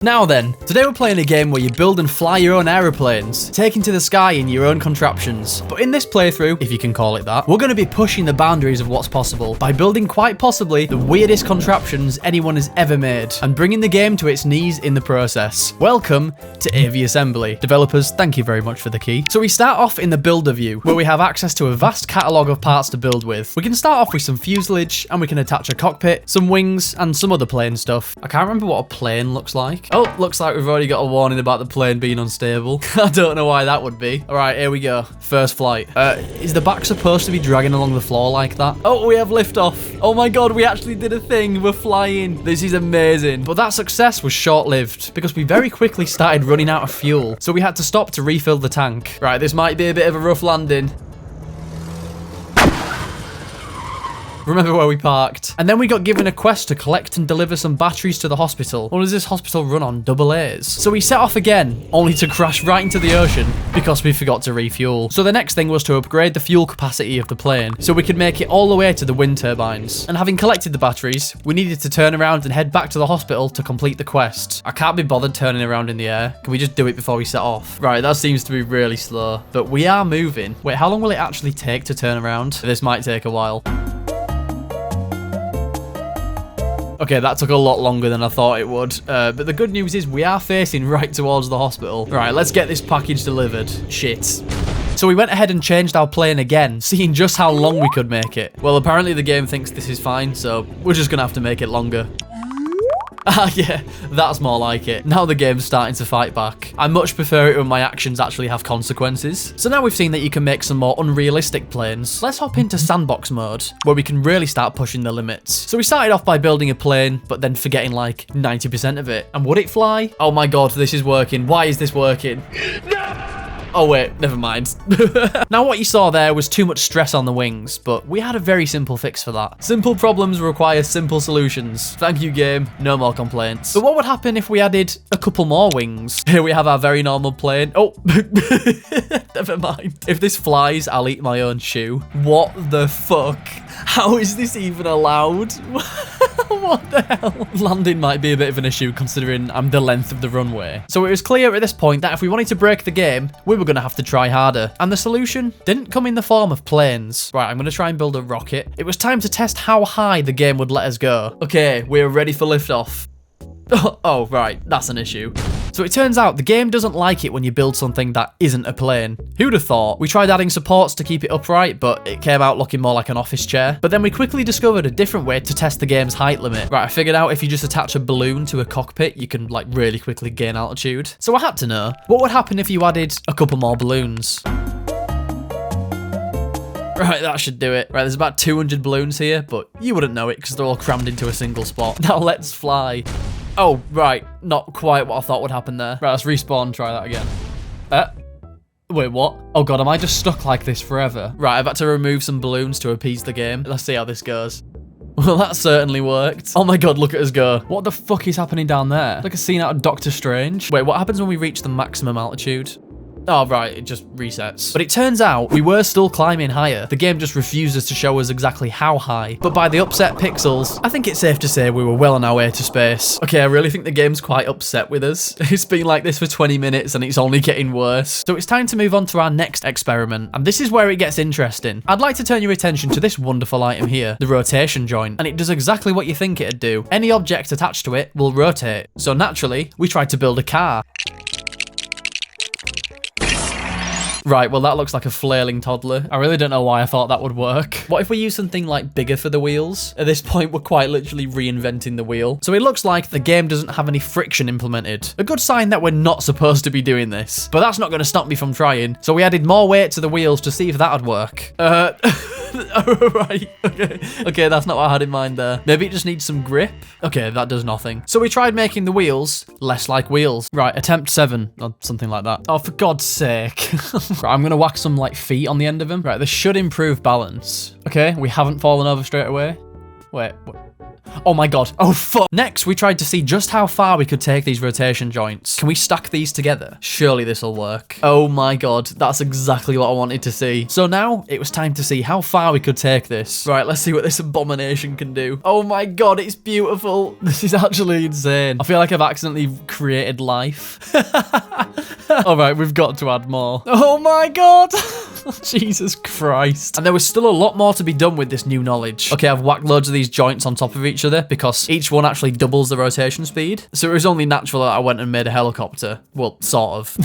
Now then, today we're playing a game where you build and fly your own aeroplanes, taking to the sky in your own contraptions. But in this playthrough, if you can call it that, we're going to be pushing the boundaries of what's possible by building quite possibly the weirdest contraptions anyone has ever made, and bringing the game to its knees in the process. Welcome to Aviassembly. Developers, thank you very much for the key. So we start off in the builder view, where we have access to a vast catalogue of parts to build with. We can start off with some fuselage, and we can attach a cockpit, some wings, and some other plane stuff. I can't remember what a plane looks like. Oh, looks like we've already got a warning about the plane being unstable. I don't know why that would be. All right, here we go. First flight. Is the back supposed to be dragging along the floor like that? Oh, we have liftoff. Oh my God, we actually did a thing. We're flying. This is amazing. But that success was short-lived because we very quickly started running out of fuel. So we had to stop to refill the tank. Right, this might be a bit of a rough landing. Remember where we parked. And then we got given a quest to collect and deliver some batteries to the hospital. Or does this hospital run on AA's? So we set off again, only to crash right into the ocean because we forgot to refuel. So the next thing was to upgrade the fuel capacity of the plane so we could make it all the way to the wind turbines. And having collected the batteries, we needed to turn around and head back to the hospital to complete the quest. I can't be bothered turning around in the air. Can we just do it before we set off? Right, that seems to be really slow. But we are moving. Wait, how long will it actually take to turn around? This might take a while. Okay, that took a lot longer than I thought it would. But the good news is we are facing right towards the hospital. Right, let's get this package delivered. Shit. So we went ahead and changed our plane again, seeing just how long we could make it. Well, apparently the game thinks this is fine, so we're just gonna have to make it longer. Ah, yeah, that's more like it. Now the game's starting to fight back. I much prefer it when my actions actually have consequences. So now we've seen that you can make some more unrealistic planes. Let's hop into sandbox mode, where we can really start pushing the limits. So we started off by building a plane, but then forgetting like 90% of it. And would it fly? Oh my God, this is working. Why is this working? No! Oh wait, never mind. Now what you saw there was too much stress on the wings, but we had a very simple fix for that. Simple problems require simple solutions. Thank you, game. No more complaints. But what would happen if we added a couple more wings? Here we have our very normal plane. Oh, never mind. If this flies, I'll eat my own shoe. What the fuck? How is this even allowed? What the hell? Landing might be a bit of an issue considering I'm the length of the runway. So it was clear at this point that if we wanted to break the game, we were going to have to try harder. And the solution didn't come in the form of planes. Right, I'm going to try and build a rocket. It was time to test how high the game would let us go. Okay, we're ready for liftoff. Oh, right, that's an issue. So it turns out the game doesn't like it when you build something that isn't a plane. Who'd have thought? We tried adding supports to keep it upright, but it came out looking more like an office chair. But then we quickly discovered a different way to test the game's height limit. Right, I figured out if you just attach a balloon to a cockpit, you can like really quickly gain altitude. So I had to know, what would happen if you added a couple more balloons? Right, that should do it. Right, there's about 200 balloons here, but you wouldn't know it because they're all crammed into a single spot. Now let's fly. Oh, right. Not quite what I thought would happen there. Right, let's respawn, try that again. Wait, what? Oh God, am I just stuck like this forever? Right, I've had to remove some balloons to appease the game. Let's see how this goes. Well, that certainly worked. Oh my God, look at us go. What the fuck is happening down there? Like a scene out of Doctor Strange. Wait, what happens when we reach the maximum altitude? Oh, right, it just resets. But it turns out we were still climbing higher. The game just refuses to show us exactly how high. But by the upset pixels, I think it's safe to say we were well on our way to space. Okay, I really think the game's quite upset with us. It's been like this for 20 minutes and it's only getting worse. So it's time to move on to our next experiment. And this is where it gets interesting. I'd like to turn your attention to this wonderful item here, the rotation joint. And it does exactly what you think it'd do. Any object attached to it will rotate. So naturally, we tried to build a car. Right, well that looks like a flailing toddler. I really don't know why I thought that would work. What if we use something like bigger for the wheels? At this point, we're quite literally reinventing the wheel. So it looks like the game doesn't have any friction implemented. A good sign that we're not supposed to be doing this. But that's not going to stop me from trying. So we added more weight to the wheels to see if that would work. Right, okay, that's not what I had in mind there. Maybe it just needs some grip. Okay, that does nothing. So we tried making the wheels less like wheels. Right, attempt 7 or something like that. Oh, for God's sake. Right, I'm gonna whack some like feet on the end of them. Right, this should improve balance. Okay, we haven't fallen over straight away. Wait, what? Oh my god. Oh fuck. Next, we tried to see just how far we could take these rotation joints. Can we stack these together? Surely this will work. Oh my god. That's exactly what I wanted to see. So now it was time to see how far we could take this. Right, let's see what this abomination can do. Oh my god, it's beautiful. This is actually insane. I feel like I've accidentally created life. All right, we've got to add more. Oh my god. Jesus Christ. And there was still a lot more to be done with this new knowledge. Okay, I've whacked loads of these joints on top of each other because each one actually doubles the rotation speed. So it was only natural that I went and made a helicopter. Well, sort of.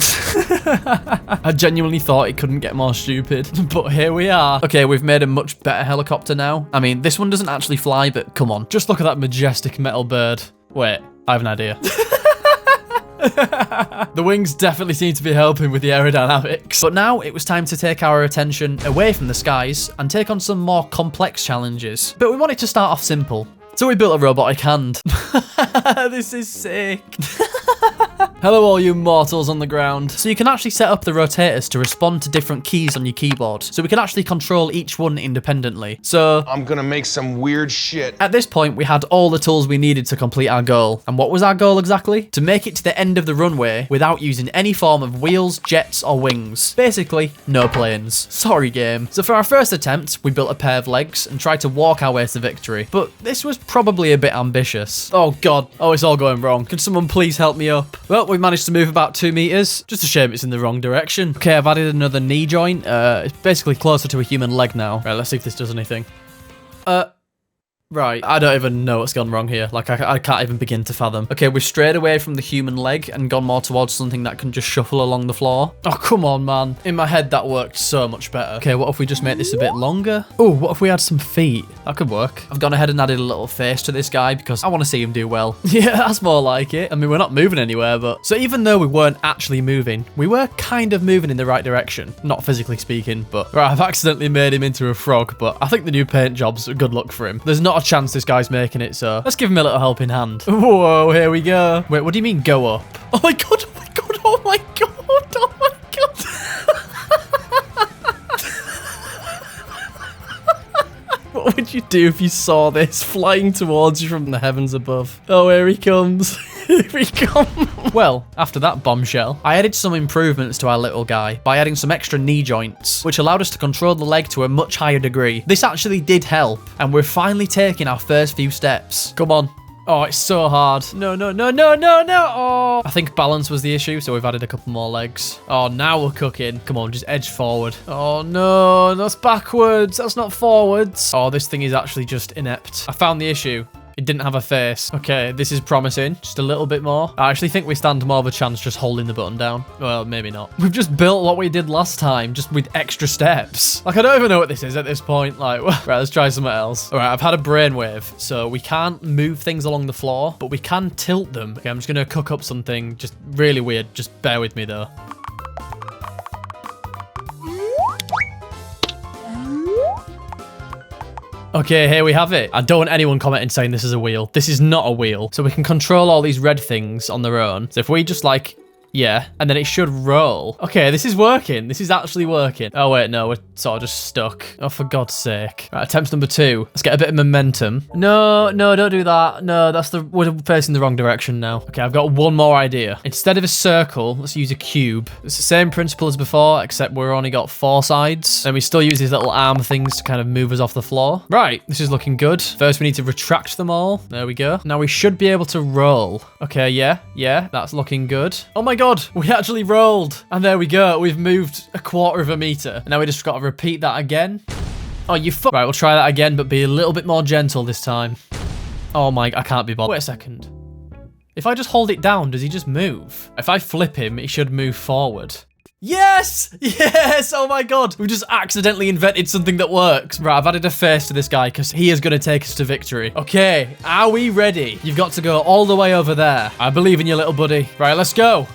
I genuinely thought it couldn't get more stupid, but here we are. Okay, we've made a much better helicopter now. I mean, this one doesn't actually fly, but come on. Just look at that majestic metal bird. Wait, I have an idea. The wings definitely seem to be helping with the aerodynamics. But now it was time to take our attention away from the skies and take on some more complex challenges. But we wanted to start off simple. So we built a robotic hand. This is sick. Hello all you mortals on the ground. So you can actually set up the rotators to respond to different keys on your keyboard. So we can actually control each one independently. So I'm gonna make some weird shit. At this point, we had all the tools we needed to complete our goal. And what was our goal exactly? To make it to the end of the runway without using any form of wheels, jets, or wings. Basically, no planes. Sorry, game. So for our first attempt, we built a pair of legs and tried to walk our way to victory. But this was probably a bit ambitious. Oh god. Oh, it's all going wrong. Can someone please help me up? Well, we managed to move about 2 meters. Just a shame it's in the wrong direction. Okay, I've added another knee joint. It's basically closer to a human leg now. Right, let's see if this does anything. Right, I don't even know what's gone wrong here. Like, I can't even begin to fathom. Okay, we've strayed away from the human leg and gone more towards something that can just shuffle along the floor. Oh, come on, man. In my head, that worked so much better. Okay, what if we just make this a bit longer? Oh, what if we had some feet? That could work. I've gone ahead and added a little face to this guy because I want to see him do well. Yeah, that's more like it. I mean, we're not moving anywhere, but... So even though we weren't actually moving, we were kind of moving in the right direction. Not physically speaking, but... Right, I've accidentally made him into a frog, but I think the new paint job's a good look for him. There's not a chance this guy's making it, so let's give him a little helping hand. Whoa, here we go. Wait, what do you mean go up? Oh my god, oh my god, oh my god, oh my god. What would you do if you saw this flying towards you from the heavens above? Oh, here he comes. Here we come. Well, after that bombshell, I added some improvements to our little guy by adding some extra knee joints, which allowed us to control the leg to a much higher degree. This actually did help, and we're finally taking our first few steps. Come on. Oh, it's so hard. No, no, no, no, no, no. Oh. I think balance was the issue, so we've added a couple more legs. Oh, now we're cooking. Come on, just edge forward. Oh, no, that's backwards. That's not forwards. Oh, this thing is actually just inept. I found the issue. It didn't have a face. Okay, this is promising. Just a little bit more. I actually think we stand more of a chance just holding the button down. Well, maybe not. We've just built what we did last time, just with extra steps. Like, I don't even know what this is at this point. Like, right, let's try something else. All right, I've had a brainwave, so we can't move things along the floor, but we can tilt them. Okay, I'm just going to cook up something just really weird. Just bear with me, though. Okay, here we have it. I don't want anyone commenting saying this is a wheel. This is not a wheel. So we can control all these red things on their own. So if we just like... Yeah, and then it should roll. Okay, this is working. This is actually working. Oh, wait, no, we're sort of just stuck. Oh, for God's sake. Right, attempt number 2. Let's get a bit of momentum. No, no, don't do that. No, we're facing the wrong direction now. Okay, I've got one more idea. Instead of a circle, let's use a cube. It's the same principle as before, except we've only got 4 sides. And we still use these little arm things to kind of move us off the floor. Right, this is looking good. First, we need to retract them all. There we go. Now we should be able to roll. Okay, yeah, that's looking good. Oh my God. We actually rolled. And there we go. We've moved a 1/4 meter. And now we just got to repeat that again. Oh, you fuck. Right, we'll try that again, but be a little bit more gentle this time. Oh my, I can't be bothered. Wait a second. If I just hold it down, does he just move? If I flip him, he should move forward. Yes! Yes! Oh my God. We just accidentally invented something that works. Right, I've added a face to this guy because he is going to take us to victory. Okay, are we ready? You've got to go all the way over there. I believe in you, little buddy. Right, let's go.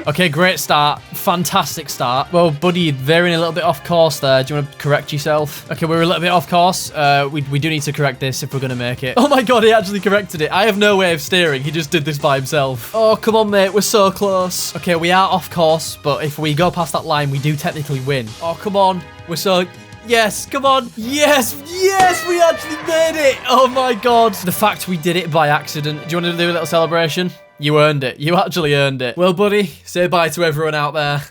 Okay, great start. Fantastic start. Well, buddy, you're veering a little bit off course there. Do you want to correct yourself? Okay, we're a little bit off course. We do need to correct this if we're going to make it. Oh my God, he actually corrected it. I have no way of steering. He just did this by himself. Oh, come on, mate. We're so close. Okay, we are off course, but if we go past that line, we do technically win. Oh, come on. We're so... Yes, come on. Yes, yes, we actually made it. Oh my God. The fact we did it by accident. Do you want to do a little celebration? You earned it. You actually earned it. Well, buddy, say bye to everyone out there.